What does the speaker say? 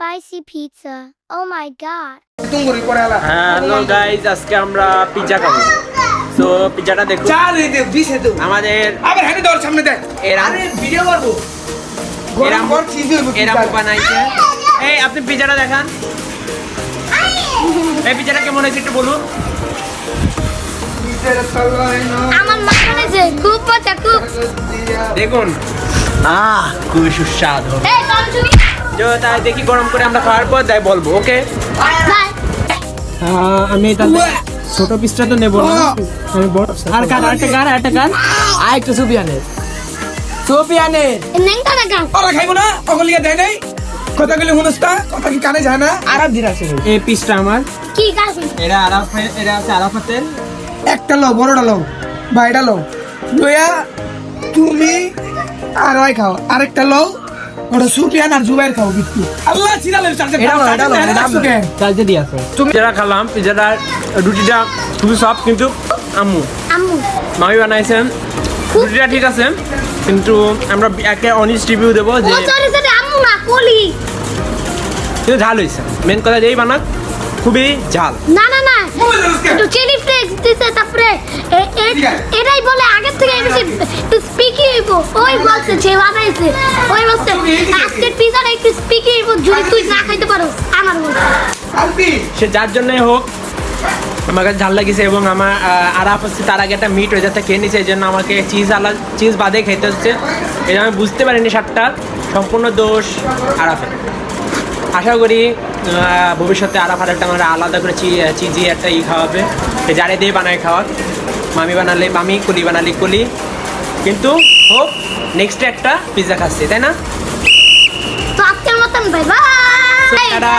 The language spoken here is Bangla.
spicy pizza. Oh my god. Hello guys, আজকে আমরা পিজ্জা খাবো। সো পিজ্জাটা দেখুন, আমাদের এরকম বানাইছে। এই আপনি পিজ্জাটা দেখান, এই পিজ্জাটা কেমন হয়েছে একটু বলুন। আমার মা বানাইছে, খুব মজা, খুব। দেখুন, খুবই সুস্বাদু। এই চল শুনি। তাই দেখি গরম করে আমরা খাওয়ার পর তাই বলবো। ওকে, বাই। আমি তাহলে ছোট পিসটা তো নেবো না, আমি বড়। আর কার আরেকটা কার আর একটু সুপিয়ানের নেংটা দেখা। ওরা খাইবো না, অগলিয়া দেয় নাই কথাগুলি হুনস্তা, কথা কি কানে যায় না। আরাম দিন আছে এই পিসটা আমার। কি কাছে? এটা আছে আরাফাতের। একটা লো, বড়টা লো বা এটা লো, লইয়া তুমি আর ওই খাও। আরেকটা লো, ওটা সুপিয়ান আর জুবাইর খাও। বিট্টু আল্লাহ চিরালের চার্জে চালতে দিয়ে আছে। তুমি যারা খেলাম পিজ্জাটা, রুটিটা খুবই সফট, কিন্তু আম্মু মামি বানাইছেন। রুটিটা ঠিক আছে, কিন্তু আমরা একটা অনেস্ট রিভিউ দেবো যে সরি আম্মু না কলি। কিন্তু ঝাল হয়েছে। মেন কথা যেই বানাক খুবই ঝাল। না একটু চিলি ফ্লেক্স দিতে, তারপরে এটাই বলে আগে থেকে বেশি একটু স্পিকি হইব। ওই বলছে যে বানাইছে, ওই বলছে আজকের পিজাটা একটু স্পিকি হইব, যদি তুই না খাইতে পারো। আমার বলছে সে যার জন্যই হোক আমার কাছে ঝাল লাগিয়েছে, এবং আমার আরাফ হচ্ছে তার আগে একটা মিট ওয়েদারটা খেয়ে নিছে, এই জন্য আমাকে চিজ বাদে খেতে হচ্ছে। এই জন্য আমি বুঝতে পারিনি স্বাদটা, সম্পূর্ণ দোষ আরাফের। আশা করি ভবিষ্যতে আরাফ আর একটা আমরা আলাদা করে চিজি একটা খাওয়াবে, যারে দিয়ে বানায় খাওয়ার। মামি বানালে মামি, কলি বানালে কলি, কিন্তু হোক নেক্সট একটা পিৎজা খাচ্ছি, তাই না? তো আজকের মতন বাই বাই। টাটা।